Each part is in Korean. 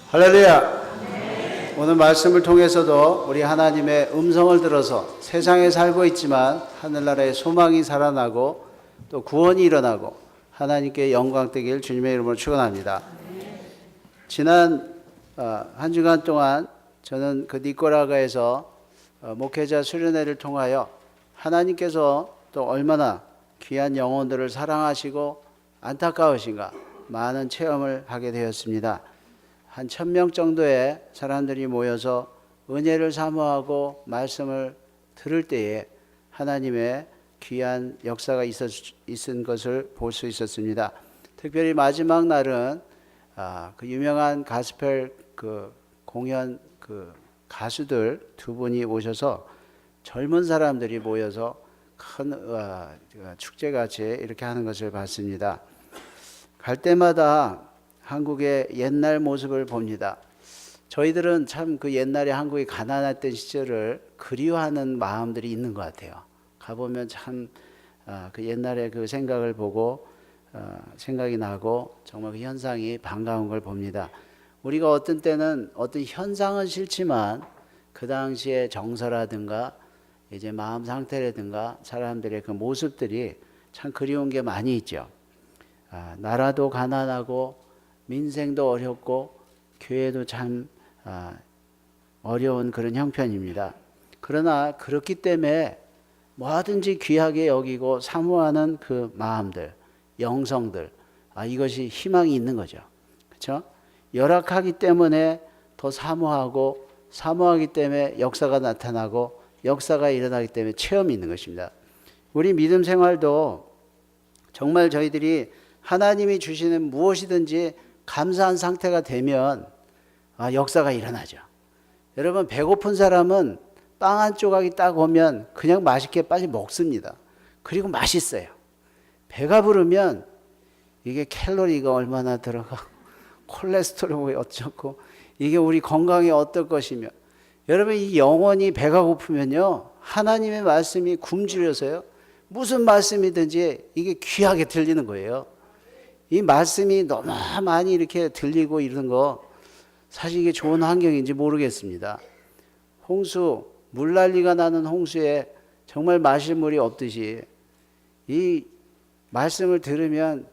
할렐루야. 오늘 말씀을 통해서도 우리 하나님의 음성을 들어서 세상에 살고 있지만 하늘나라의 소망이 살아나고 또 구원이 일어나고 하나님께 영광 되길 주님의 이름으로 축원합니다. 지난 한 주간 동안 저는 그 니꼬라가에서 목회자 수련회를 통하여 하나님께서 또 얼마나 귀한 영혼들을 사랑하시고 안타까우신가 많은 체험을 하게 되었습니다. 한 1000명 정도의 사람들이 모여서 은혜를 사모하고 말씀을 들을 때에 하나님의 귀한 역사가 있은 것을 볼 수 있었습니다. 특별히 마지막 날은 그 유명한 가스펠 공연 가수들 두 분이 오셔서 젊은 사람들이 모여서 큰 축제같이 이렇게 하는 것을 봤습니다. 갈 때마다 한국의 옛날 모습을 봅니다. 저희들은 참 그 옛날에 한국이 가난했던 시절을 그리워하는 마음들이 있는 것 같아요. 가보면 참 그 옛날의 그 생각을 보고 생각이 나고 정말 그 현상이 반가운 걸 봅니다. 우리가 어떤 때는 어떤 현상은 싫지만 그 당시의 정서라든가 이제 마음 상태라든가 사람들의 그 모습들이 참 그리운 게 많이 있죠. 나라도 가난하고 민생도 어렵고 교회도 참 어려운 그런 형편입니다. 그러나 그렇기 때문에 뭐든지 귀하게 여기고 사모하는 그 마음들, 영성들, 이것이 희망이 있는 거죠. 그렇죠? 열악하기 때문에 더 사모하고 사모하기 때문에 역사가 나타나고 역사가 일어나기 때문에 체험이 있는 것입니다. 우리 믿음 생활도 정말 저희들이 하나님이 주시는 무엇이든지 감사한 상태가 되면 역사가 일어나죠. 여러분, 배고픈 사람은 빵 한 조각이 딱 오면 그냥 맛있게 빨리 먹습니다. 그리고 맛있어요. 배가 부르면 이게 칼로리가 얼마나 들어가, 콜레스테롤이 어쩌고, 이게 우리 건강에 어떨 것이며, 여러분, 이 영혼이 배가 고프면요, 하나님의 말씀이 굶주려서요, 무슨 말씀이든지 이게 귀하게 들리는 거예요. 이 말씀이 너무 많이 이렇게 들리고 이러는 거 사실 이게 좋은 환경인지 모르겠습니다. 홍수, 물난리가 나는 홍수에 정말 마실 물이 없듯이 이 말씀을 들으면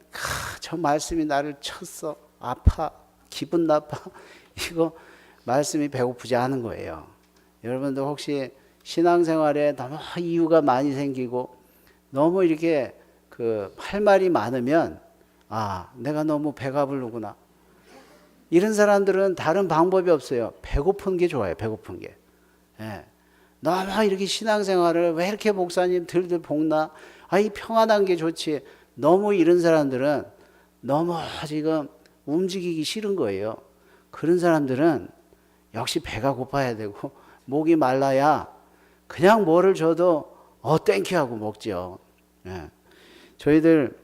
저 말씀이 나를 쳤어, 아파, 기분 나빠, 이거 말씀이 배고프지 않은 거예요. 여러분도 혹시 신앙생활에 너무 이유가 많이 생기고 너무 이렇게 할 말이 많으면 내가 너무 배가 부르구나. 이런 사람들은 다른 방법이 없어요. 배고픈 게 좋아요. 배고픈 게. 예. 너무 이렇게 신앙생활을 왜 이렇게 목사님 들들 볶나? 이 평안한 게 좋지. 너무 이런 사람들은 너무 지금 움직이기 싫은 거예요. 그런 사람들은 역시 배가 고파야 되고 목이 말라야 그냥 뭐를 줘도 땡큐 하고 먹죠. 예. 저희들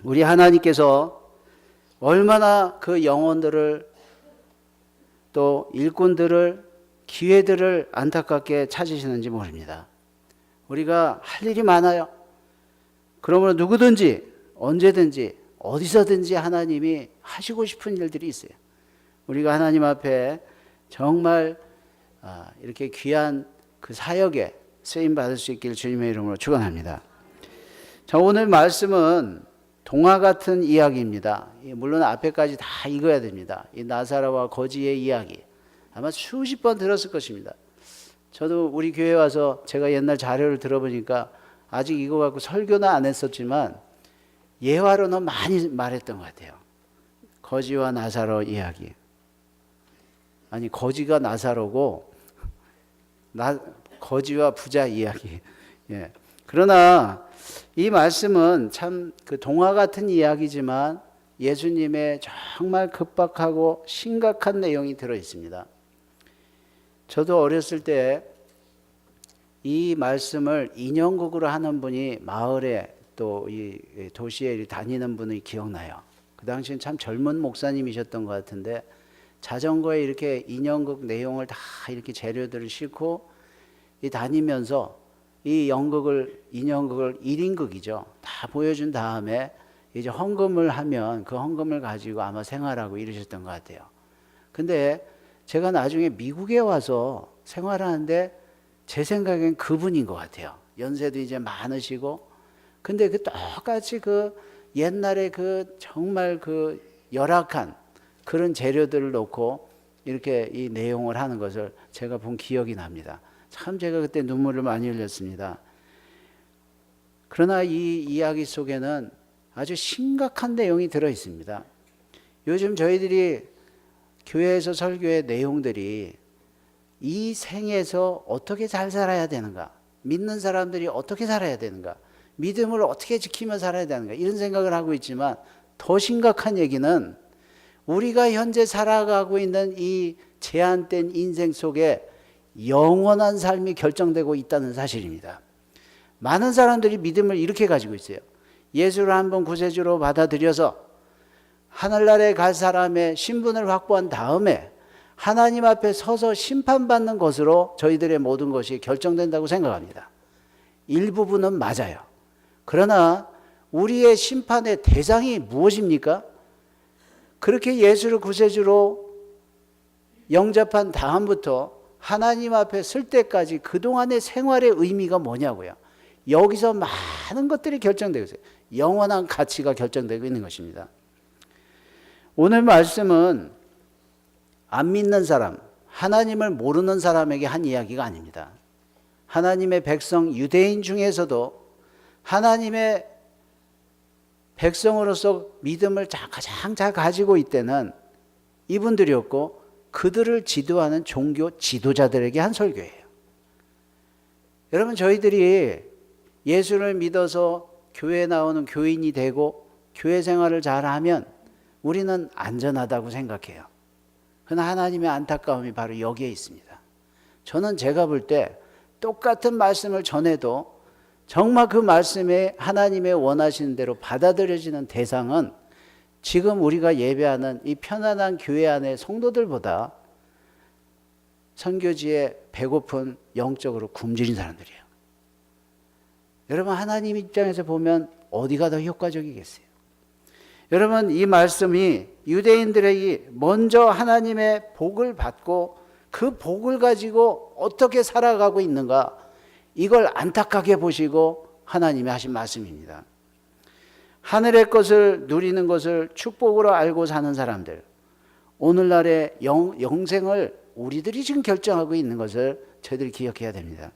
우리 하나님께서 얼마나 그 영혼들을 또 일꾼들을 기회들을 안타깝게 찾으시는지 모릅니다. 우리가 할 일이 많아요. 그러므로 누구든지 언제든지 어디서든지 하나님이 하시고 싶은 일들이 있어요. 우리가 하나님 앞에 정말 이렇게 귀한 그 사역에 쓰임 받을 수 있기를 주님의 이름으로 축원합니다. 자, 오늘 말씀은 동화 같은 이야기입니다. 물론 앞에까지 다 읽어야 됩니다. 이 나사로와 거지의 이야기 아마 수십 번 들었을 것입니다. 저도 우리 교회 와서 제가 옛날 자료를 들어보니까 아직 이거 갖고 설교는 안 했었지만 예화로는 많이 말했던 것 같아요. 거지와 나사로 이야기. 아니, 거지가 나사로고 거지와 부자 이야기. 예. 그러나 이 말씀은 참 그 동화 같은 이야기지만 예수님의 정말 급박하고 심각한 내용이 들어 있습니다. 저도 어렸을 때 이 말씀을 인형극으로 하는 분이 마을에 또 이 도시에 다니는 분이 기억나요. 그 당시엔 참 젊은 목사님이셨던 것 같은데 자전거에 이렇게 인형극 내용을 다 이렇게 재료들을 싣고 다니면서 이 인형극을 1인극이죠. 다 보여준 다음에 이제 헌금을 하면 그 헌금을 가지고 아마 생활하고 이러셨던 것 같아요. 근데 제가 나중에 미국에 와서 생활하는데 제 생각엔 그분인 것 같아요. 연세도 이제 많으시고. 근데 그 똑같이 그 옛날에 그 정말 그 열악한 그런 재료들을 놓고 이렇게 이 내용을 하는 것을 제가 본 기억이 납니다. 참 제가 그때 눈물을 많이 흘렸습니다. 그러나 이 이야기 속에는 아주 심각한 내용이 들어 있습니다. 요즘 저희들이 교회에서 설교의 내용들이 이 생에서 어떻게 잘 살아야 되는가, 믿는 사람들이 어떻게 살아야 되는가, 믿음을 어떻게 지키며 살아야 되는가, 이런 생각을 하고 있지만 더 심각한 얘기는 우리가 현재 살아가고 있는 이 제한된 인생 속에 영원한 삶이 결정되고 있다는 사실입니다. 많은 사람들이 믿음을 이렇게 가지고 있어요. 예수를 한번 구세주로 받아들여서 하늘나라에 갈 사람의 신분을 확보한 다음에 하나님 앞에 서서 심판받는 것으로 저희들의 모든 것이 결정된다고 생각합니다. 일부분은 맞아요. 그러나 우리의 심판의 대상이 무엇입니까? 그렇게 예수를 구세주로 영접한 다음부터 하나님 앞에 설 때까지 그동안의 생활의 의미가 뭐냐고요. 여기서 많은 것들이 결정되고 있어요. 영원한 가치가 결정되고 있는 것입니다. 오늘 말씀은 안 믿는 사람, 하나님을 모르는 사람에게 한 이야기가 아닙니다. 하나님의 백성 유대인 중에서도 하나님의 백성으로서 믿음을 가장 잘 가지고 있다는 이분들이었고 그들을 지도하는 종교 지도자들에게 한 설교예요. 여러분, 저희들이 예수를 믿어서 교회에 나오는 교인이 되고 교회 생활을 잘하면 우리는 안전하다고 생각해요. 그러나 하나님의 안타까움이 바로 여기에 있습니다. 저는 제가 볼 때 똑같은 말씀을 전해도 정말 그 말씀에 하나님의 원하시는 대로 받아들여지는 대상은 지금 우리가 예배하는 이 편안한 교회 안의 성도들보다 선교지에 배고픈 영적으로 굶주린 사람들이에요. 여러분, 하나님 입장에서 보면 어디가 더 효과적이겠어요? 여러분, 이 말씀이 유대인들에게 먼저 하나님의 복을 받고 그 복을 가지고 어떻게 살아가고 있는가, 이걸 안타깝게 보시고 하나님이 하신 말씀입니다. 하늘의 것을 누리는 것을 축복으로 알고 사는 사람들, 오늘날의 영생을 우리들이 지금 결정하고 있는 것을 저희들이 기억해야 됩니다.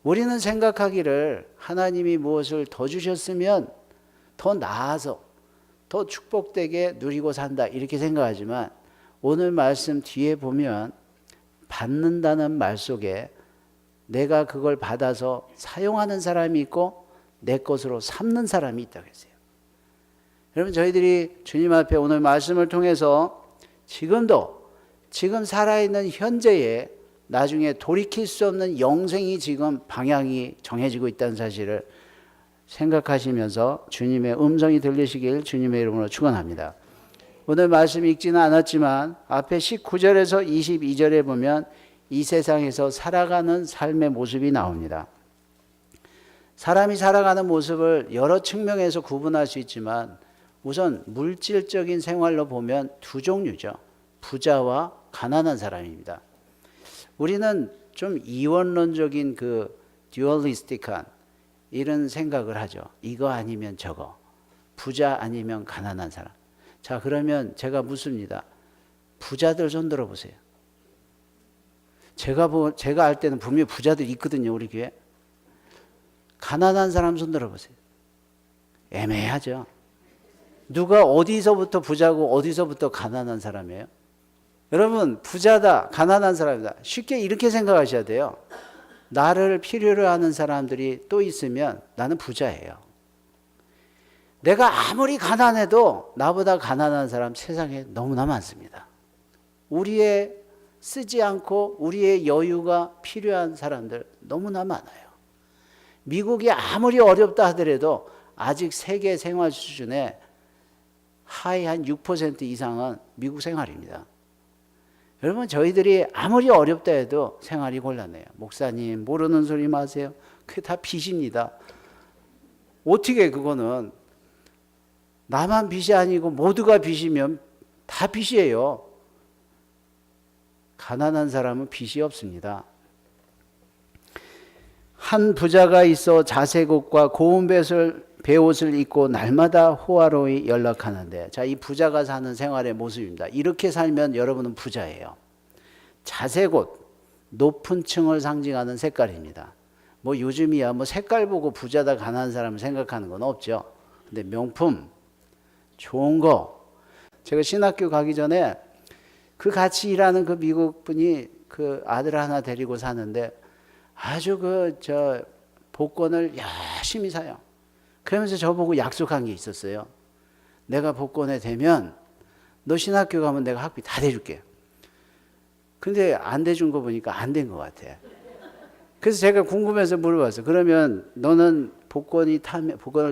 우리는 생각하기를 하나님이 무엇을 더 주셨으면 더 나아서 더 축복되게 누리고 산다, 이렇게 생각하지만 오늘 말씀 뒤에 보면 받는다는 말 속에 내가 그걸 받아서 사용하는 사람이 있고 내 것으로 삼는 사람이 있다고 했어요. 여러분, 저희들이 주님 앞에 오늘 말씀을 통해서 지금 살아있는 현재에 나중에 돌이킬 수 없는 영생이 지금 방향이 정해지고 있다는 사실을 생각하시면서 주님의 음성이 들리시길 주님의 이름으로 축원합니다. 오늘 말씀 읽지는 않았지만 앞에 19절에서 22절에 보면 이 세상에서 살아가는 삶의 모습이 나옵니다. 사람이 살아가는 모습을 여러 측면에서 구분할 수 있지만 우선 물질적인 생활로 보면 두 종류죠. 부자와 가난한 사람입니다. 우리는 좀 이원론적인 그 듀얼리스틱한 이런 생각을 하죠. 이거 아니면 저거, 부자 아니면 가난한 사람. 자, 그러면 제가 묻습니다. 부자들 손 들어보세요. 제가 알 때는 분명히 부자들 있거든요, 우리 교회. 가난한 사람 손 들어보세요. 애매하죠. 누가 어디서부터 부자고 어디서부터 가난한 사람이에요? 여러분, 부자다, 가난한 사람이다, 쉽게 이렇게 생각하셔야 돼요. 나를 필요로 하는 사람들이 또 있으면 나는 부자예요. 내가 아무리 가난해도 나보다 가난한 사람 세상에 너무나 많습니다. 우리의 쓰지 않고 우리의 여유가 필요한 사람들 너무나 많아요. 미국이 아무리 어렵다 하더라도 아직 세계 생활 수준의 하위 한 6% 이상은 미국 생활입니다. 여러분, 저희들이 아무리 어렵다 해도 생활이 곤란해요. 목사님, 모르는 소리 마세요. 그게 다 빚입니다. 어떻게 그거는 나만 빚이 아니고 모두가 빚이면 다 빚이에요. 가난한 사람은 빚이 없습니다. 한 부자가 있어 자색옷과 고운 베옷을 입고 날마다 호화로이 연락하는데, 자, 이 부자가 사는 생활의 모습입니다. 이렇게 살면 여러분은 부자예요. 자색옷, 높은 층을 상징하는 색깔입니다. 뭐 요즘이야 뭐 색깔 보고 부자다 가난한 사람을 생각하는 건 없죠. 근데 명품, 좋은 거. 제가 신학교 가기 전에 그 같이 일하는 그 미국 분이 그 아들 하나 데리고 사는데 아주 복권을 열심히 사요. 그러면서 저보고 약속한 게 있었어요. 내가 복권에 되면 너 신학교 가면 내가 학비 다 대줄게. 근데 안 대준 거 보니까 안 된 것 같아. 그래서 제가 궁금해서 물어봤어요. 그러면 너는 복권을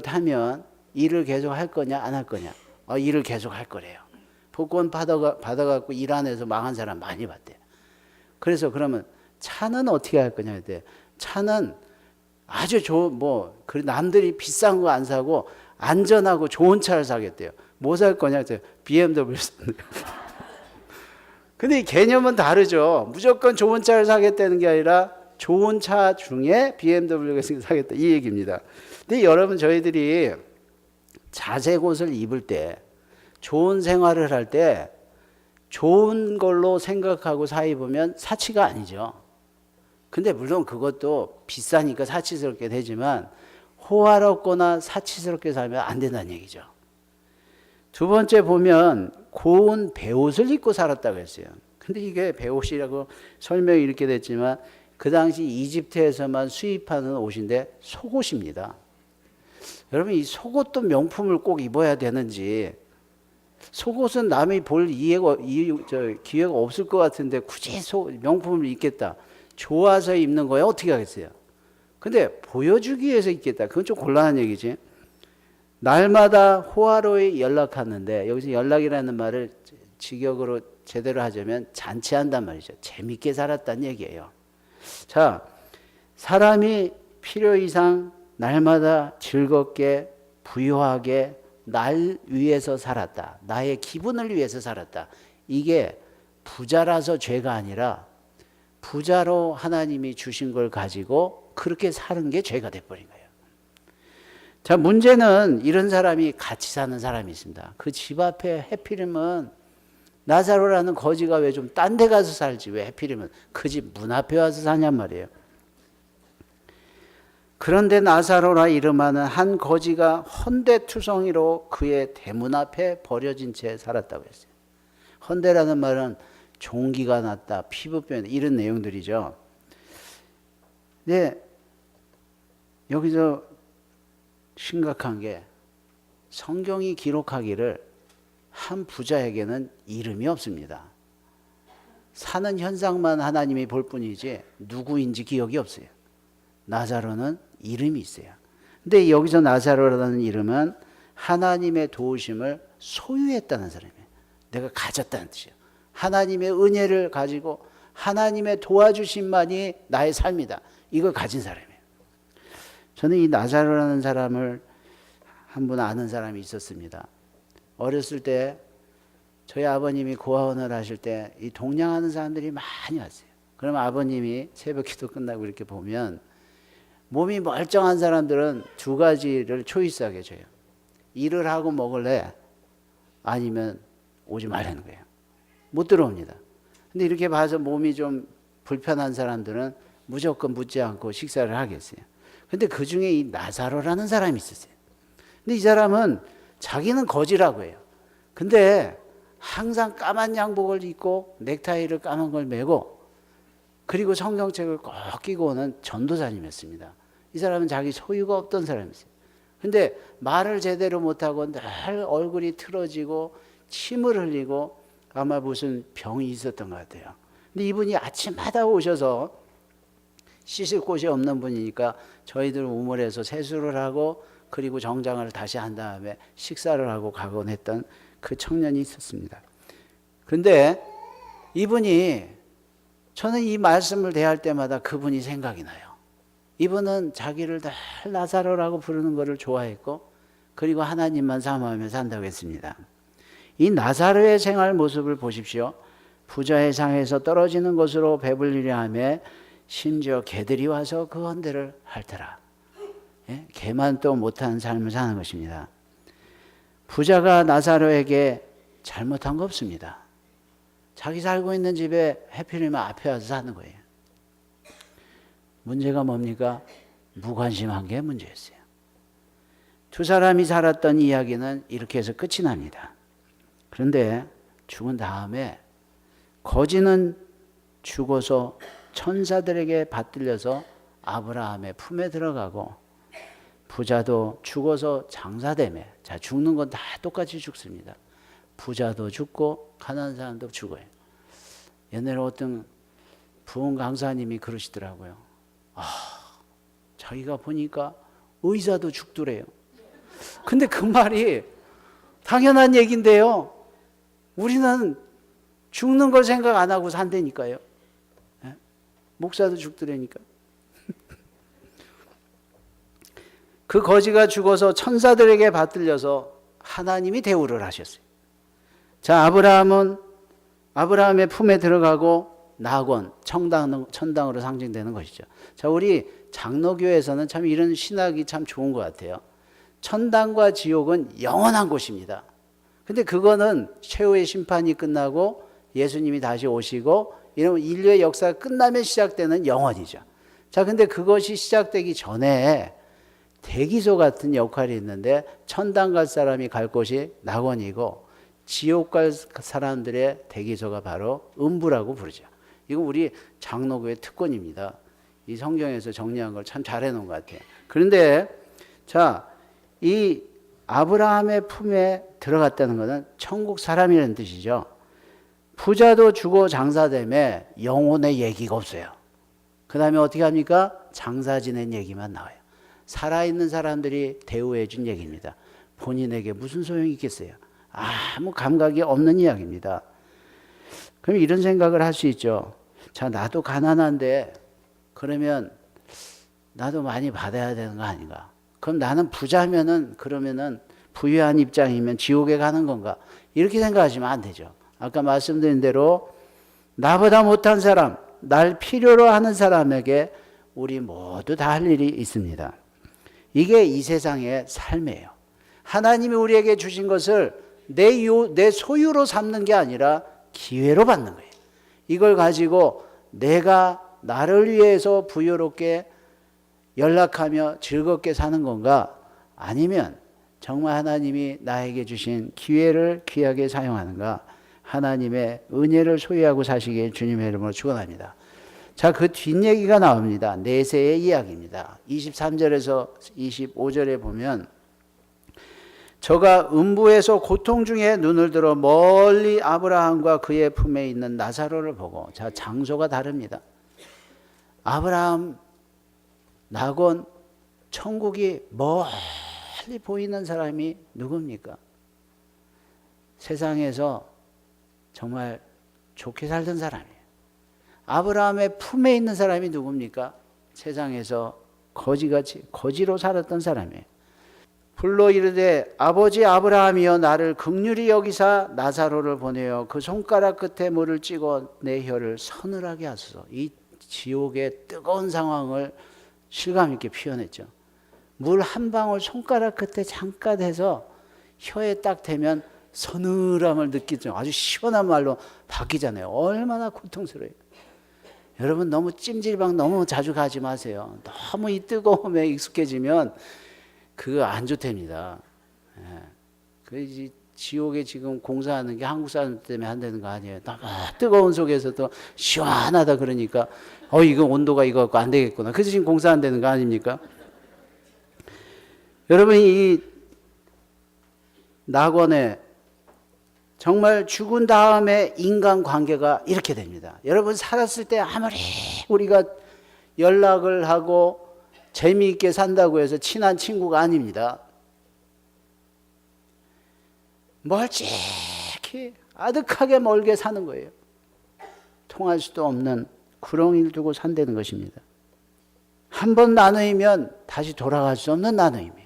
타면 일을 계속 할 거냐 안 할 거냐? 일을 계속 할 거래요. 복권 받아갖고 일 안 해서 망한 사람 많이 봤대. 그래서 그러면 차는 어떻게 할 거냐 했대. 차는 아주 남들이 비싼 거 안 사고 안전하고 좋은 차를 사겠대요. 뭐 살 거냐 했대요. BMW 산대요. 근데 이 개념은 다르죠. 무조건 좋은 차를 사겠다는 게 아니라 좋은 차 중에 BMW가 사겠다 이 얘기입니다. 근데 여러분 저희들이 자색 옷을 입을 때 좋은 생활을 할 때 좋은 걸로 생각하고 사 입으면 사치가 아니죠. 근데 물론 그것도 비싸니까 사치스럽게 되지만 호화롭거나 사치스럽게 살면 안 된다는 얘기죠. 두 번째 보면 고운 베옷을 입고 살았다고 했어요. 근데 이게 베옷이라고 설명이 이렇게 됐지만 그 당시 이집트에서만 수입하는 옷인데 속옷입니다. 여러분 이 속옷도 명품을 꼭 입어야 되는지, 속옷은 남이 볼 기회가 없을 것 같은데 굳이 명품을 입겠다. 좋아서 입는 거야 어떻게 하겠어요? 근데 보여주기 위해서 입겠다. 그건 좀 곤란한 얘기지. 날마다 호화로이 연락하는데, 여기서 연락이라는 말을 직역으로 제대로 하자면 잔치한단 말이죠. 재밌게 살았다는 얘기예요. 자, 사람이 필요 이상 날마다 즐겁게 부유하게 날 위해서 살았다. 나의 기분을 위해서 살았다. 이게 부자라서 죄가 아니라 부자로 하나님이 주신 걸 가지고 그렇게 사는 게 죄가 돼버린 거예요. 자, 문제는 이런 사람이 같이 사는 사람이 있습니다. 그 집 앞에 해필이면 나사로라는 거지가 왜 좀 딴 데 가서 살지, 왜 해필이면 그 집 문 앞에 와서 사냔 말이에요. 그런데 나사로라 이름하는 한 거지가 헌데투성이로 그의 대문 앞에 버려진 채 살았다고 했어요. 헌데라는 말은 종기가 났다, 피부병 이런 내용들이죠. 근데 여기서 심각한 게 성경이 기록하기를 한 부자에게는 이름이 없습니다. 사는 현상만 하나님이 볼 뿐이지 누구인지 기억이 없어요. 나사로는 이름이 있어요. 근데 여기서 나사로라는 이름은 하나님의 도우심을 소유했다는 사람이에요. 내가 가졌다는 뜻이에요. 하나님의 은혜를 가지고 하나님의 도와주심만이 나의 삶이다. 이걸 가진 사람이에요. 저는 이 나사로라는 사람을 한 분 아는 사람이 있었습니다. 어렸을 때 저희 아버님이 고아원을 하실 때 이 동냥하는 사람들이 많이 왔어요. 그러면 아버님이 새벽 기도 끝나고 이렇게 보면 몸이 멀쩡한 사람들은 두 가지를 초이스하게 줘요. 일을 하고 먹을래? 아니면 오지 말라는 거예요. 못 들어옵니다. 근데 이렇게 봐서 몸이 좀 불편한 사람들은 무조건 묻지 않고 식사를 하겠어요. 근데 그 중에 이 나사로라는 사람이 있었어요. 근데 이 사람은 자기는 거지라고 해요. 근데 항상 까만 양복을 입고 넥타이를 까만 걸 메고 그리고 성경책을 꼭 끼고 오는 전도사님이었습니다. 이 사람은 자기 소유가 없던 사람이었어요. 근데 말을 제대로 못하고 늘 얼굴이 틀어지고 침을 흘리고 아마 무슨 병이 있었던 것 같아요. 근데 이분이 아침마다 오셔서 씻을 곳이 없는 분이니까 저희들 우물에서 세수를 하고 그리고 정장을 다시 한 다음에 식사를 하고 가곤 했던 그 청년이 있었습니다. 근데 이분이, 저는 이 말씀을 대할 때마다 그분이 생각이 나요. 이분은 자기를 늘 나사로라고 부르는 것을 좋아했고 그리고 하나님만 사모하며 산다고 했습니다. 이 나사로의 생활 모습을 보십시오. 부자의 상에서 떨어지는 것으로 배불리려 하며 심지어 개들이 와서 그 헌대를 핥더라. 예? 개만 또 못하는 삶을 사는 것입니다. 부자가 나사로에게 잘못한 거 없습니다. 자기 살고 있는 집에 해필이면 앞에 와서 사는 거예요. 문제가 뭡니까? 무관심한 게 문제였어요. 두 사람이 살았던 이야기는 이렇게 해서 끝이 납니다. 그런데 죽은 다음에 거지는 죽어서 천사들에게 받들려서 아브라함의 품에 들어가고 부자도 죽어서 장사되며, 자, 죽는 건 다 똑같이 죽습니다. 부자도 죽고 가난한 사람도 죽어요. 옛날에 어떤 부흥 강사님이 그러시더라고요. 자기가 보니까 의사도 죽더래요. 근데 그 말이 당연한 얘기인데요. 우리는 죽는 걸 생각 안 하고 산다니까요. 예? 목사도 죽더라니까. 그 거지가 죽어서 천사들에게 받들려서 하나님이 대우를 하셨어요. 자, 아브라함의 품에 들어가고 낙원, 천당으로 상징되는 것이죠. 자, 우리 장로교에서는 참 이런 신학이 참 좋은 것 같아요. 천당과 지옥은 영원한 곳입니다. 근데 그거는 최후의 심판이 끝나고 예수님이 다시 오시고 이런 인류의 역사가 끝나면 시작되는 영원이죠. 자, 근데 그것이 시작되기 전에 대기소 같은 역할이 있는데 천당 갈 사람이 갈 곳이 낙원이고 지옥 갈 사람들의 대기소가 바로 음부라고 부르죠. 이거 우리 장로교의 특권입니다. 이 성경에서 정리한 걸 참 잘해 놓은 것 같아요. 그런데 자, 이 아브라함의 품에 들어갔다는 것은 천국 사람이라는 뜻이죠. 부자도 죽어 장사되며 영혼의 얘기가 없어요. 그 다음에 어떻게 합니까? 장사 지낸 얘기만 나와요. 살아있는 사람들이 대우해 준 얘기입니다. 본인에게 무슨 소용이 있겠어요? 아무 감각이 없는 이야기입니다. 그럼 이런 생각을 할 수 있죠. 자, 나도 가난한데 그러면 나도 많이 받아야 되는 거 아닌가? 그럼 나는 부자면은 그러면은 부유한 입장이면 지옥에 가는 건가? 이렇게 생각하시면 안 되죠. 아까 말씀드린 대로 나보다 못한 사람, 날 필요로 하는 사람에게 우리 모두 다 할 일이 있습니다. 이게 이 세상의 삶이에요. 하나님이 우리에게 주신 것을 내 소유로 삼는 게 아니라 기회로 받는 거예요. 이걸 가지고 내가 나를 위해서 부유롭게 연락하며 즐겁게 사는 건가? 아니면 정말 하나님이 나에게 주신 기회를 귀하게 사용하는가? 하나님의 은혜를 소유하고 사시길 주님의 이름으로 축원합니다. 자, 그 뒷얘기가 나옵니다. 내세의 이야기입니다. 23절에서 25절에 보면 저가 음부에서 고통 중에 눈을 들어 멀리 아브라함과 그의 품에 있는 나사로를 보고, 자, 장소가 다릅니다. 아브라함, 낙원, 천국이 멀리 보이는 사람이 누굽니까? 세상에서 정말 좋게 살던 사람이에요. 아브라함의 품에 있는 사람이 누굽니까? 세상에서 거지로 살았던 사람이에요. 불러 이르되 아버지 아브라함이여 나를 긍휼히 여기사 나사로를 보내어 그 손가락 끝에 물을 찍어 내 혀를 서늘하게 하소서. 이 지옥의 뜨거운 상황을 실감 있게 표현했죠. 물 한 방울 손가락 끝에 잠깐 해서 혀에 딱 대면 서늘함을 느끼죠. 아주 시원한 말로 바뀌잖아요. 얼마나 고통스러워요. 여러분 너무 찜질방 너무 자주 가지 마세요. 너무 이 뜨거움에 익숙해지면 그거 안 좋답니다. 예. 그 지옥에 지금 공사하는 게 한국 사람 때문에 한다는 거 아니에요. 너무 뜨거운 속에서도 시원하다 그러니까 이거 온도가 이거 갖고 안 되겠구나. 그래서 지금 공사한다는 거 아닙니까? 여러분 이 낙원에 정말 죽은 다음에 인간관계가 이렇게 됩니다. 여러분 살았을 때 아무리 우리가 연락을 하고 재미있게 산다고 해서 친한 친구가 아닙니다. 멀찍이 아득하게 멀게 사는 거예요. 통할 수도 없는 구렁이를 두고 산다는 것입니다. 한 번 나누면 다시 돌아갈 수 없는 나누임이에요.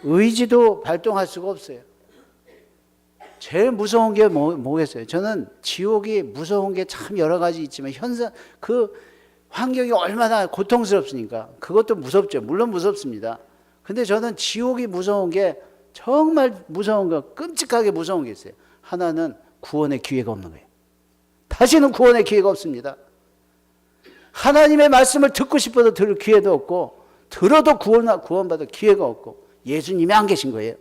의지도 발동할 수가 없어요. 제일 무서운 게 뭐겠어요? 저는 지옥이 무서운 게 참 여러 가지 있지만 그 환경이 얼마나 고통스럽습니까? 그것도 무섭죠. 물론 무섭습니다. 근데 저는 지옥이 무서운 게 정말 무서운 거, 끔찍하게 무서운 게 있어요. 하나는 구원의 기회가 없는 거예요. 다시는 구원의 기회가 없습니다. 하나님의 말씀을 듣고 싶어도 들을 기회도 없고, 들어도 구원받을 기회가 없고, 예수님이 안 계신 거예요.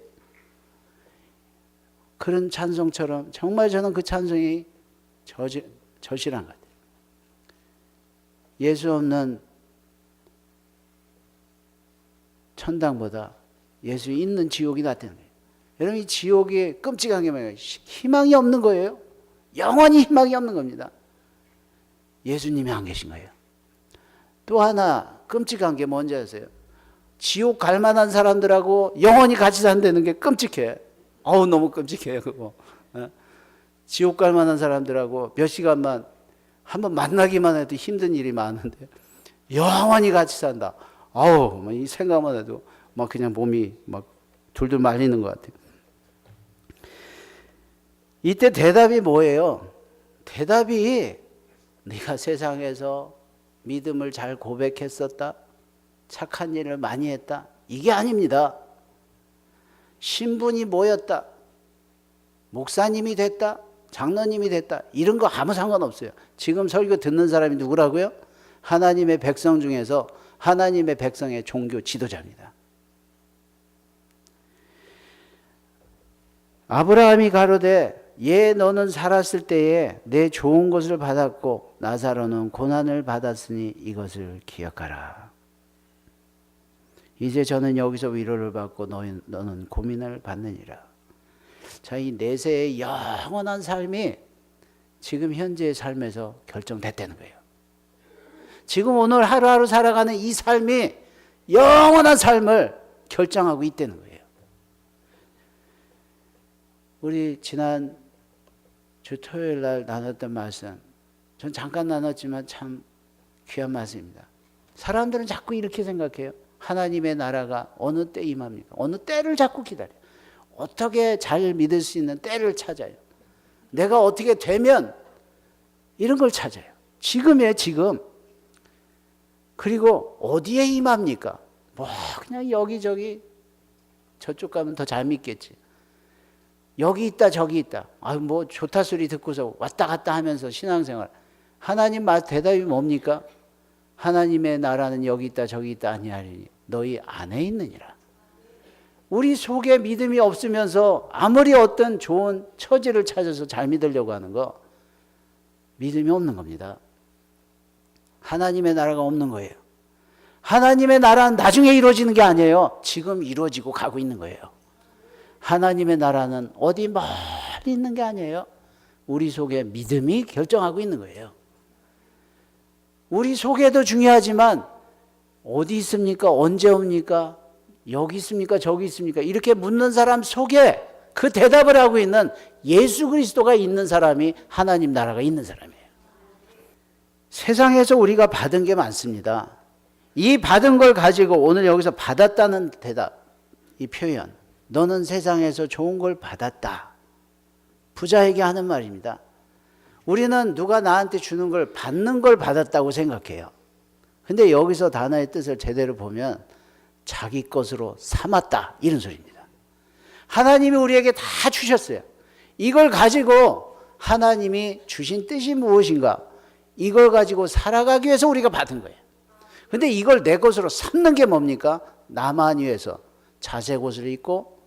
그런 찬송처럼 정말 저는 그 찬송이 절실한 것 같아요. 예수 없는 천당보다 예수 있는 지옥이 낫다는 거예요. 여러분, 이 지옥이 끔찍한 게 뭐예요? 희망이 없는 거예요. 영원히 희망이 없는 겁니다. 예수님이 안 계신 거예요. 또 하나 끔찍한 게 뭔지 아세요? 지옥 갈 만한 사람들하고 영원히 같이 산다는 게 끔찍해. 너무 끔찍해요, 그거. 지옥 갈 만한 사람들하고 몇 시간만 한번 만나기만 해도 힘든 일이 많은데 영원히 같이 산다. 이 생각만 해도 막 그냥 몸이 막 둘둘 말리는 것 같아요. 이때 대답이 뭐예요? 대답이 네가 세상에서 믿음을 잘 고백했었다, 착한 일을 많이 했다, 이게 아닙니다. 신분이 뭐였다, 목사님이 됐다, 장로님이 됐다, 이런 거 아무 상관없어요. 지금 설교 듣는 사람이 누구라고요? 하나님의 백성 중에서 하나님의 백성의 종교 지도자입니다. 아브라함이 가로되 너는 살았을 때에 내 좋은 것을 받았고 나사로는 고난을 받았으니 이것을 기억하라. 이제 저는 여기서 위로를 받고 너는 고민을 받느니라. 자, 이 내세의 영원한 삶이 지금 현재의 삶에서 결정됐다는 거예요. 지금 오늘 하루하루 살아가는 이 삶이 영원한 삶을 결정하고 있다는 거예요. 우리 지난 주 토요일 날 나눴던 말씀, 전 잠깐 나눴지만 참 귀한 말씀입니다. 사람들은 자꾸 이렇게 생각해요. 하나님의 나라가 어느 때 임합니까? 어느 때를 자꾸 기다려요. 어떻게 잘 믿을 수 있는 때를 찾아요. 내가 어떻게 되면 이런 걸 찾아요. 지금이에요, 지금. 그리고 어디에 임합니까? 그냥 여기저기 저쪽 가면 더 잘 믿겠지. 여기 있다 저기 있다. 좋다 소리 듣고서 왔다 갔다 하면서 신앙생활. 하나님 말 대답이 뭡니까? 하나님의 나라는 여기 있다 저기 있다 아니하리니 너희 안에 있느니라. 우리 속에 믿음이 없으면서 아무리 어떤 좋은 처지를 찾아서 잘 믿으려고 하는 거, 믿음이 없는 겁니다. 하나님의 나라가 없는 거예요. 하나님의 나라는 나중에 이루어지는 게 아니에요. 지금 이루어지고 가고 있는 거예요. 하나님의 나라는 어디 멀리 있는 게 아니에요. 우리 속에 믿음이 결정하고 있는 거예요. 우리 속에도 중요하지만 어디 있습니까? 언제 옵니까? 여기 있습니까? 저기 있습니까? 이렇게 묻는 사람 속에 그 대답을 하고 있는 예수 그리스도가 있는 사람이 하나님 나라가 있는 사람이에요. 세상에서 우리가 받은 게 많습니다. 이 받은 걸 가지고 오늘 여기서 받았다는 대답, 이 표현, 너는 세상에서 좋은 걸 받았다. 부자에게 하는 말입니다. 우리는 누가 나한테 주는 걸 받는 걸 받았다고 생각해요. 근데 여기서 단어의 뜻을 제대로 보면 자기 것으로 삼았다, 이런 소리입니다. 하나님이 우리에게 다 주셨어요. 이걸 가지고 하나님이 주신 뜻이 무엇인가, 이걸 가지고 살아가기 위해서 우리가 받은 거예요. 근데 이걸 내 것으로 삼는 게 뭡니까? 나만 위해서 자색 옷을 입고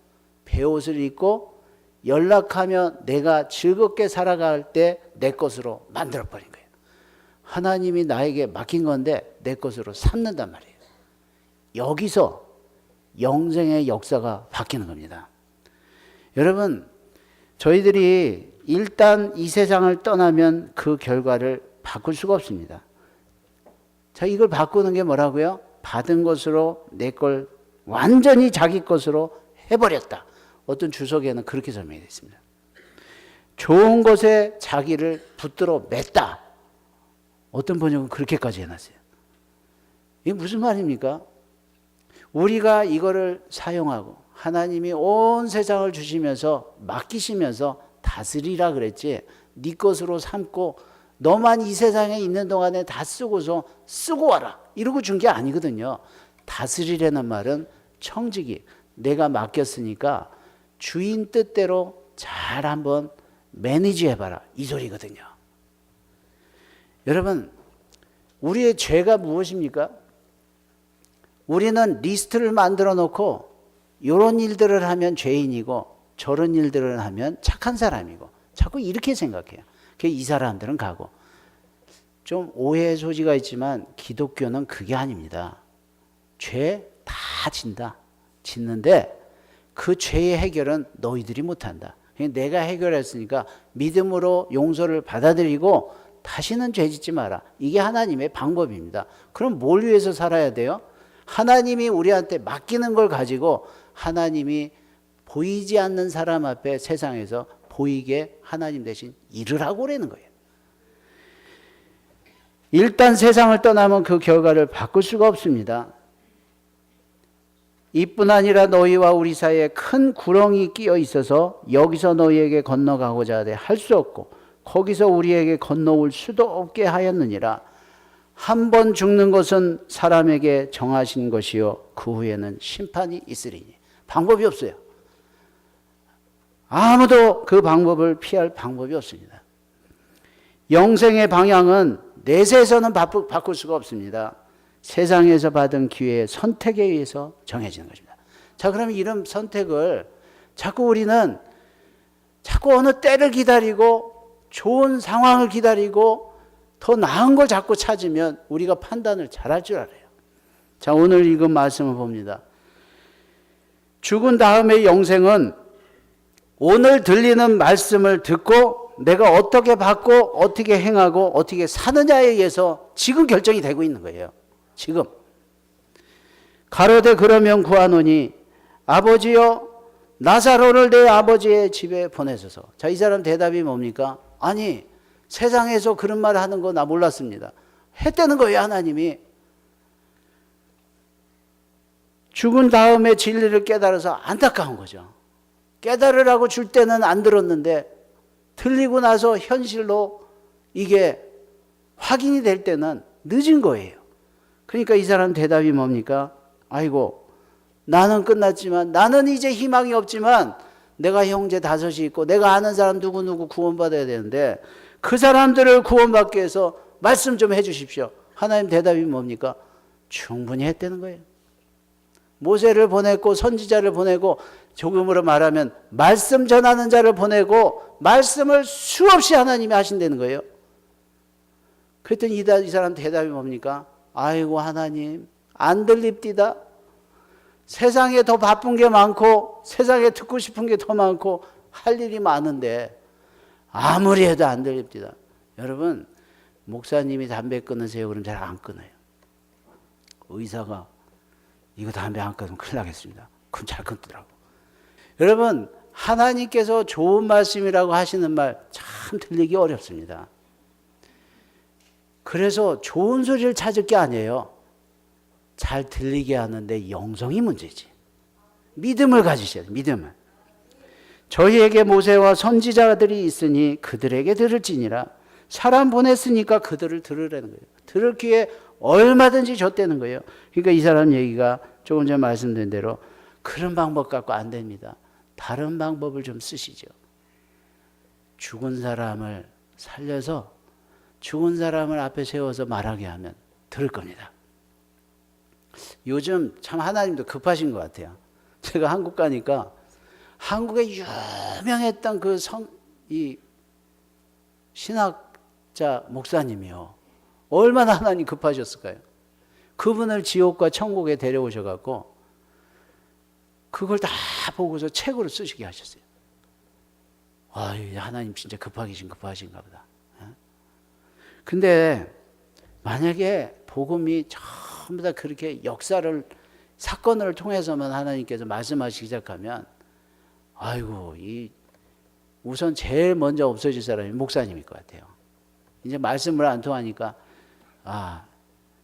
배옷을 입고 연락하며 내가 즐겁게 살아갈 때 내 것으로 만들어버린 거예요. 하나님이 나에게 맡긴 건데 내 것으로 삼는단 말이에요. 여기서 영생의 역사가 바뀌는 겁니다. 여러분, 저희들이 일단 이 세상을 떠나면 그 결과를 바꿀 수가 없습니다. 자, 이걸 바꾸는 게 뭐라고요? 받은 것으로 내 걸 완전히 자기 것으로 해버렸다. 어떤 주석에는 그렇게 설명이 되어 있습니다. 좋은 것에 자기를 붙들어 맸다. 어떤 번역은 그렇게까지 해놨어요. 이게 무슨 말입니까? 우리가 이거를 사용하고 하나님이 온 세상을 주시면서 맡기시면서 다스리라 그랬지, 네 것으로 삼고 너만 이 세상에 있는 동안에 다 쓰고서 쓰고 와라 이러고 준 게 아니거든요. 다스리라는 말은 청지기, 내가 맡겼으니까 주인 뜻대로 잘 한번 매니지 해봐라 이 소리거든요. 여러분, 우리의 죄가 무엇입니까? 우리는 리스트를 만들어 놓고 이런 일들을 하면 죄인이고 저런 일들을 하면 착한 사람이고 자꾸 이렇게 생각해요. 이 사람들은 가고, 좀 오해의 소지가 있지만 기독교는 그게 아닙니다. 죄 다 진다. 짓는데 그 죄의 해결은 너희들이 못한다. 내가 해결했으니까 믿음으로 용서를 받아들이고 다시는 죄 짓지 마라. 이게 하나님의 방법입니다. 그럼 뭘 위해서 살아야 돼요? 하나님이 우리한테 맡기는 걸 가지고 하나님이 보이지 않는 사람 앞에 세상에서 보이게 하나님 대신 일을 하고 그러는 거예요. 일단 세상을 떠나면 그 결과를 바꿀 수가 없습니다. 이뿐 아니라 너희와 우리 사이에 큰 구렁이 끼어 있어서 여기서 너희에게 건너가고자 하되 할 수 없고 거기서 우리에게 건너올 수도 없게 하였느니라. 한 번 죽는 것은 사람에게 정하신 것이요 그 후에는 심판이 있으리니. 방법이 없어요. 아무도 그 방법을 피할 방법이 없습니다. 영생의 방향은 내세에서는 바꿀 수가 없습니다. 세상에서 받은 기회의 선택에 의해서 정해지는 것입니다. 자, 그러면 이런 선택을 자꾸 우리는 자꾸 어느 때를 기다리고 좋은 상황을 기다리고 더 나은 걸 자꾸 찾으면 우리가 판단을 잘할 줄 알아요. 자, 오늘 읽은 말씀을 봅니다. 죽은 다음의 영생은 오늘 들리는 말씀을 듣고 내가 어떻게 받고 어떻게 행하고 어떻게 사느냐에 의해서 지금 결정이 되고 있는 거예요. 지금. 가로되 그러면 구하노니 아버지여 나사로를 내 아버지의 집에 보내소서. 자, 이 사람 대답이 뭡니까? 아니, 세상에서 그런 말 하는 거 나 몰랐습니다. 했다는 거예요, 하나님이. 죽은 다음에 진리를 깨달아서 안타까운 거죠. 깨달으라고 줄 때는 안 들었는데 들리고 나서 현실로 이게 확인이 될 때는 늦은 거예요. 그러니까 이 사람 대답이 뭡니까? 아이고, 나는 끝났지만, 나는 이제 희망이 없지만 내가 형제 5이 있고 내가 아는 사람 누구누구 구원받아야 되는데 그 사람들을 구원받기 위해서 말씀 좀 해 주십시오. 하나님 대답이 뭡니까? 충분히 했다는 거예요. 모세를 보냈고 선지자를 보내고, 조금으로 말하면 말씀 전하는 자를 보내고 말씀을 수없이 하나님이 하신다는 거예요. 그랬더니 이 사람 대답이 뭡니까? 아이고 하나님, 안 들립디다. 세상에 더 바쁜 게 많고 세상에 듣고 싶은 게 더 많고 할 일이 많은데 아무리 해도 안 들립디다. 여러분, 목사님이 담배 끊으세요 그러면 잘 안 끊어요. 의사가 이거 담배 안 끊으면 큰일 나겠습니다. 그럼 잘 끊더라고. 여러분, 하나님께서 좋은 말씀이라고 하시는 말 참 들리기 어렵습니다. 그래서 좋은 소리를 찾을 게 아니에요. 잘 들리게 하는데 영성이 문제지. 믿음을 가지셔야 돼요. 믿음을. 저희에게 모세와 선지자들이 있으니 그들에게 들을지니라. 사람 보냈으니까 그들을 들으라는 거예요. 들을 기회 얼마든지 줬다는 거예요. 그러니까 이 사람 얘기가 조금 전에 말씀드린 대로 그런 방법 갖고 안 됩니다. 다른 방법을 좀 쓰시죠. 죽은 사람을 살려서 죽은 사람을 앞에 세워서 말하게 하면 들을 겁니다. 요즘 참 하나님도 급하신 것 같아요. 제가 한국 가니까 한국에 유명했던 이 신학자 목사님이요. 얼마나 하나님 급하셨을까요? 그분을 지옥과 천국에 데려오셔갖고 그걸 다 보고서 책으로 쓰시게 하셨어요. 아, 하나님 진짜 급하신가 보다. 근데 만약에 복음이 전부 다 그렇게 사건을 통해서만 하나님께서 말씀하시기 시작하면, 아이고, 우선 제일 먼저 없어질 사람이 목사님일 것 같아요. 이제 말씀을 안 통하니까,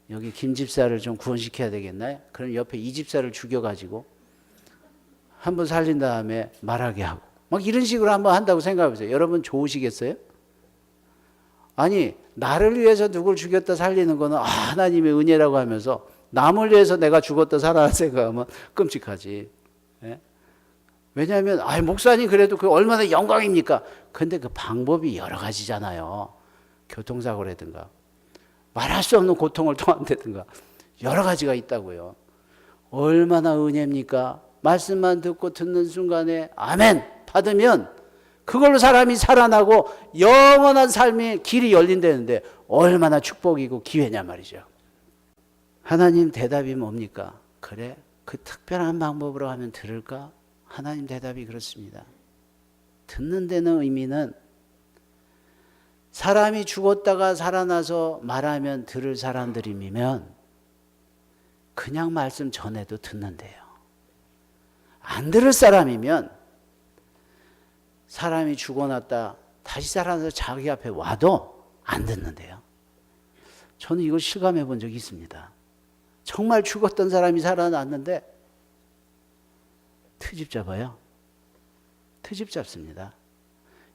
여기 김 집사를 좀 구원시켜야 되겠나요? 그럼 옆에 이 집사를 죽여가지고, 한번 살린 다음에 말하게 하고 막 이런 식으로 한번 한다고 생각해 보세요. 여러분 좋으시겠어요? 아니 나를 위해서 누굴 죽였다 살리는 거는 하나님의 은혜라고 하면서 남을 위해서 내가 죽었다 살아나 생각하면 끔찍하지. 예? 왜냐하면 목사님 그래도 그 얼마나 영광입니까? 근데 그 방법이 여러 가지잖아요. 교통사고라든가 말할 수 없는 고통을 토한다든가 여러 가지가 있다고요. 얼마나 은혜입니까? 말씀만 듣고 듣는 순간에 아멘 받으면 그걸로 사람이 살아나고 영원한 삶의 길이 열린다는데 얼마나 축복이고 기회냐 말이죠. 하나님 대답이 뭡니까? 그래? 그 특별한 방법으로 하면 들을까? 하나님 대답이 그렇습니다. 듣는 데는 의미는 사람이 죽었다가 살아나서 말하면 들을 사람들이면 그냥 말씀 전해도 듣는데요. 안 들을 사람이면 사람이 죽어났다 다시 살아나서 자기 앞에 와도 안 듣는데요. 저는 이걸 실감해 본 적이 있습니다. 정말 죽었던 사람이 살아났는데 트집 잡아요. 트집 잡습니다.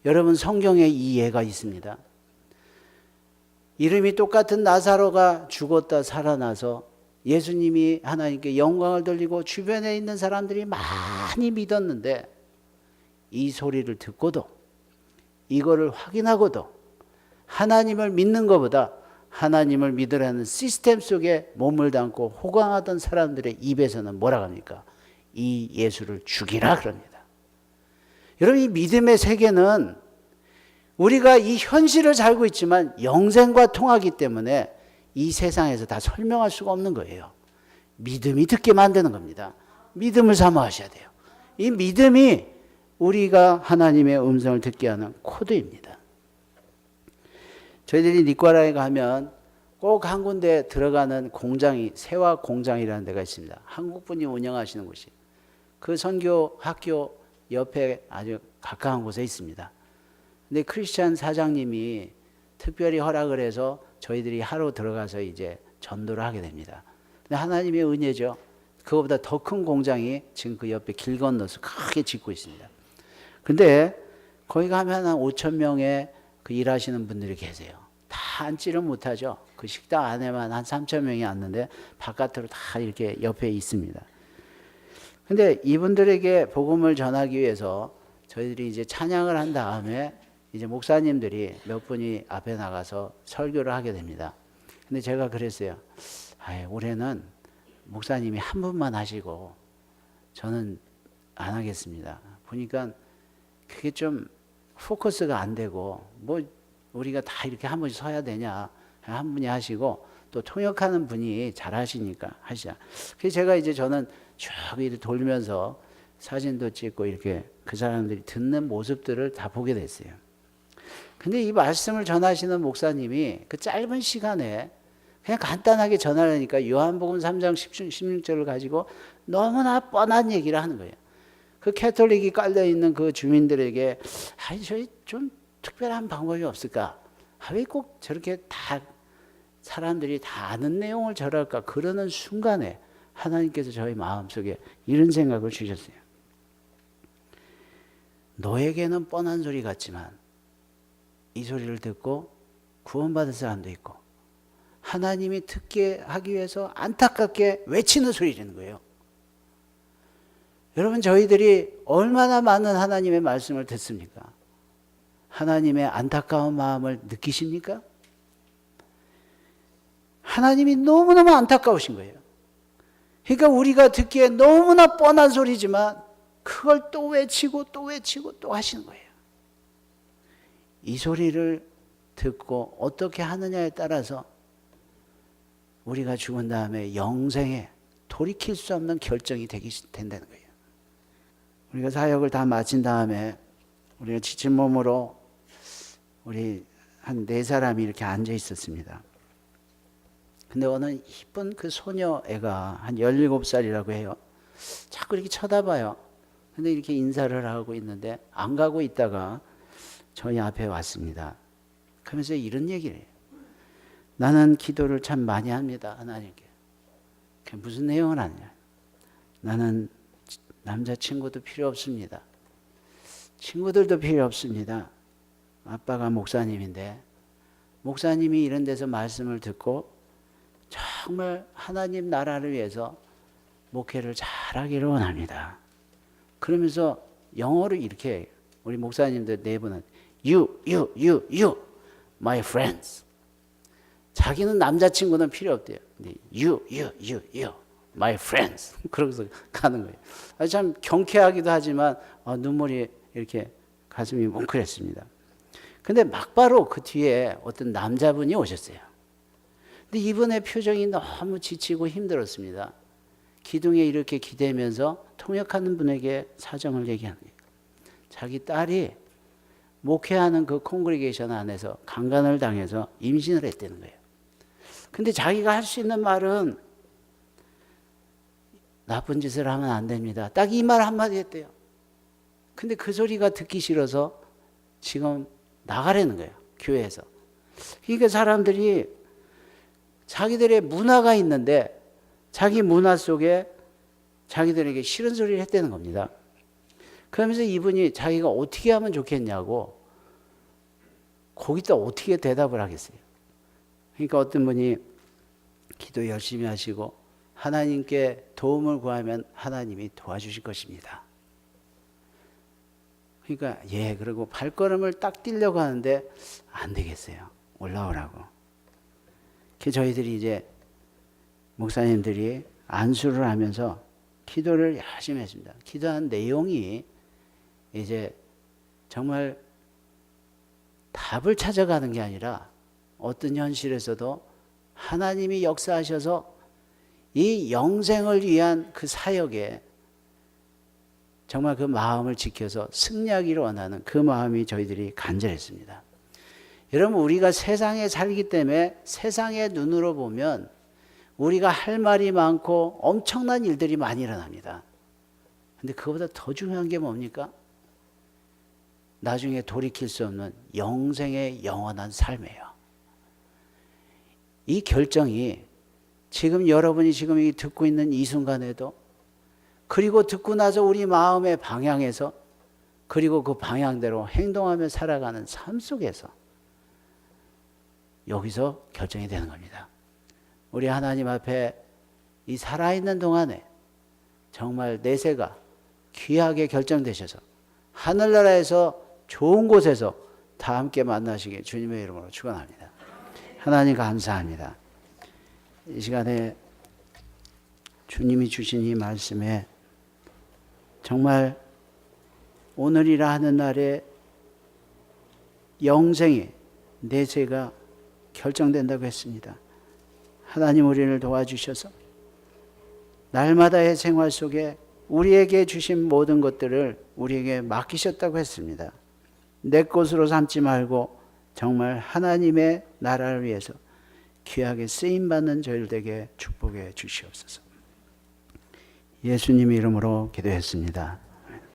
여러분 성경에 이 예가 있습니다. 이름이 똑같은 나사로가 죽었다 살아나서 예수님이 하나님께 영광을 돌리고 주변에 있는 사람들이 많이 믿었는데 이 소리를 듣고도 이거를 확인하고도 하나님을 믿는 것보다 하나님을 믿으라는 시스템 속에 몸을 담고 호강하던 사람들의 입에서는 뭐라고 합니까? 이 예수를 죽이라 그럽니다. 여러분 이 믿음의 세계는 우리가 이 현실을 살고 있지만 영생과 통하기 때문에 이 세상에서 다 설명할 수가 없는 거예요. 믿음이 듣게 만드는 겁니다. 믿음을 사모하셔야 돼요. 이 믿음이 우리가 하나님의 음성을 듣게 하는 코드입니다. 저희들이 니과라에 가면 꼭 한 군데 들어가는 공장이 세화 공장이라는 데가 있습니다. 한국분이 운영하시는 곳이 그 선교 학교 옆에 아주 가까운 곳에 있습니다. 근데 크리스찬 사장님이 특별히 허락을 해서 저희들이 하루 들어가서 이제 전도를 하게 됩니다. 근데 하나님의 은혜죠. 그거보다 더 큰 공장이 지금 그 옆에 길 건너서 크게 짓고 있습니다. 근데 거기 가면 한 5천 명의 그 일하시는 분들이 계세요. 다 앉지를 못하죠. 그 식당 안에만 한 3천 명이 앉는데 바깥으로 다 이렇게 옆에 있습니다. 근데 이분들에게 복음을 전하기 위해서 저희들이 이제 찬양을 한 다음에 이제 목사님들이 몇 분이 앞에 나가서 설교를 하게 됩니다. 근데 제가 그랬어요. 올해는 목사님이 한 분만 하시고 저는 안 하겠습니다. 보니까 그게 좀 포커스가 안 되고 뭐 우리가 다 이렇게 한 분씩 서야 되냐. 한 분이 하시고 또 통역하는 분이 잘 하시니까 하시자. 그래서 제가 이제 저는 쭉 이렇게 돌면서 사진도 찍고 이렇게 그 사람들이 듣는 모습들을 다 보게 됐어요. 근데 이 말씀을 전하시는 목사님이 그 짧은 시간에 그냥 간단하게 전하려니까 요한복음 3장 16절을 가지고 너무나 뻔한 얘기를 하는 거예요. 그 캐톨릭이 깔려있는 그 주민들에게 저희 좀 특별한 방법이 없을까? 왜 꼭 저렇게 다 사람들이 다 아는 내용을 전할까? 그러는 순간에 하나님께서 저희 마음속에 이런 생각을 주셨어요. 너에게는 뻔한 소리 같지만 이 소리를 듣고 구원받은 사람도 있고 하나님이 듣게 하기 위해서 안타깝게 외치는 소리라는 거예요. 여러분 저희들이 얼마나 많은 하나님의 말씀을 듣습니까? 하나님의 안타까운 마음을 느끼십니까? 하나님이 너무너무 안타까우신 거예요. 그러니까 우리가 듣기에 너무나 뻔한 소리지만 그걸 또 외치고 또 외치고 또 하시는 거예요. 이 소리를 듣고 어떻게 하느냐에 따라서 우리가 죽은 다음에 영생에 돌이킬 수 없는 결정이 된다는 거예요. 우리가 사역을 다 마친 다음에 우리가 지친 몸으로 우리 한 4사람이 이렇게 앉아 있었습니다. 근데 어느 이쁜 그 소녀애가 한 17살이라고 해요. 자꾸 이렇게 쳐다봐요. 근데 이렇게 인사를 하고 있는데 안 가고 있다가 저희 앞에 왔습니다. 그러면서 이런 얘기를 해요. 나는 기도를 참 많이 합니다. 하나님께. 그게 무슨 내용을 하냐. 나는 남자친구도 필요 없습니다. 친구들도 필요 없습니다. 아빠가 목사님인데 목사님이 이런 데서 말씀을 듣고 정말 하나님 나라를 위해서 목회를 잘하기를 원합니다. 그러면서 영어로 이렇게 해요. 우리 목사님들 네 분은 you, my friends. 자기는 남자친구는 필요 없대요. you, my friends. 그러고서 가는 거예요. 참 경쾌하기도 하지만 눈물이 이렇게 가슴이 뭉클했습니다. 근데 막바로 그 뒤에 어떤 남자분이 오셨어요. 근데 이분의 표정이 너무 지치고 힘들었습니다. 기둥에 이렇게 기대면서 통역하는 분에게 사정을 얘기하는 거예요. 자기 딸이 목회하는 그 콩그리게이션 안에서 강간을 당해서 임신을 했다는 거예요. 근데 자기가 할 수 있는 말은 나쁜 짓을 하면 안 됩니다. 딱 이 말 한마디 했대요. 근데 그 소리가 듣기 싫어서 지금 나가라는 거예요. 교회에서. 그러니까 사람들이 자기들의 문화가 있는데 자기 문화 속에 자기들에게 싫은 소리를 했다는 겁니다. 그러면서 이분이 자기가 어떻게 하면 좋겠냐고 거기다 어떻게 대답을 하겠어요. 그러니까 어떤 분이 기도 열심히 하시고 하나님께 도움을 구하면 하나님이 도와주실 것입니다. 그러니까 그리고 발걸음을 딱 뛰려고 하는데 안 되겠어요. 올라오라고. 저희들이 이제 목사님들이 안수를 하면서 기도를 열심히 했습니다. 기도한 내용이 이제 정말 답을 찾아가는 게 아니라 어떤 현실에서도 하나님이 역사하셔서 이 영생을 위한 그 사역에 정말 그 마음을 지켜서 승리하기를 원하는 그 마음이 저희들이 간절했습니다. 여러분, 우리가 세상에 살기 때문에 세상의 눈으로 보면 우리가 할 말이 많고 엄청난 일들이 많이 일어납니다. 근데 그거보다 더 중요한 게 뭡니까? 나중에 돌이킬 수 없는 영생의 영원한 삶이에요. 이 결정이 지금 여러분이 지금 이 듣고 있는 이 순간에도 그리고 듣고 나서 우리 마음의 방향에서 그리고 그 방향대로 행동하며 살아가는 삶 속에서 여기서 결정이 되는 겁니다. 우리 하나님 앞에 이 살아있는 동안에 정말 내세가 귀하게 결정되셔서 하늘나라에서 좋은 곳에서 다 함께 만나시길 주님의 이름으로 축원합니다. 하나님 감사합니다. 이 시간에 주님이 주신 이 말씀에 정말 오늘이라 하는 날에 영생의 내세가 결정된다고 했습니다. 하나님 우리를 도와주셔서 날마다의 생활 속에 우리에게 주신 모든 것들을 우리에게 맡기셨다고 했습니다. 내 것으로 삼지 말고 정말 하나님의 나라를 위해서 귀하게 쓰임받는 저희들 되게 축복해 주시옵소서. 예수님 이름으로 기도했습니다.